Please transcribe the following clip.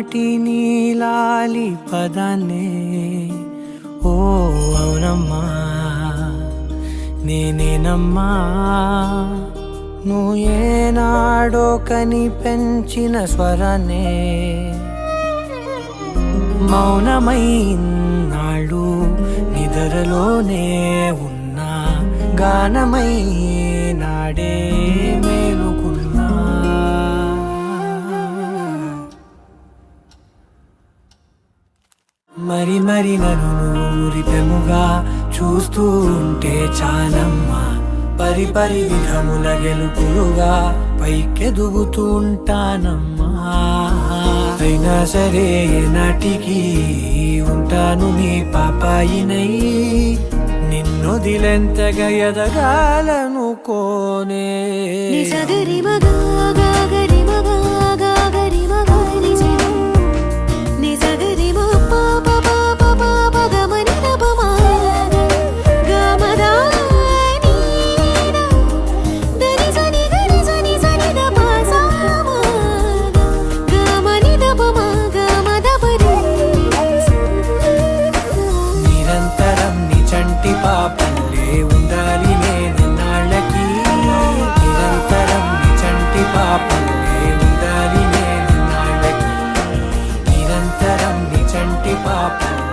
నాటి నీలాలి పదాన్నే ఓ అవునమ్మా నేనేనమ్మా నువ్వు ఏనాడో కని పెంచిన స్వరాన్నే మౌనమై నాడు నిద్రలోనే ఉన్నా గానమై నాడే మేలుకున్నా మరి మరి నన్ను ఊరిపెముగా చూస్తూ ఉంటే చాలమ్మా పరి పరి విధముల గెలుపులుగా పైకెదుగుతూ ఉంటానమ్మా అయినా సరే నాటికి ఉంటాను నీ పాపాయినై నిన్నొదిలెంతగా ఎదగాలనుకోనే నిజగరి మగా గాగరి మగా గాగరి మగా నిజగరి మా పాప పాప పాప గమని దపమా గమదా నీదా దని సని గరి సని సని దప సామా గమని దపమా గమదపరి నిరంతరం నీ చంటి పాపల్లే ఉండాలి నేనన్నాళ్ళకి నిరంతరం నీ చంటి పాపల్లే ఉండాలి నేనన్నాళ్ళకి నిరంతరం నీ చంటి పాపల్లే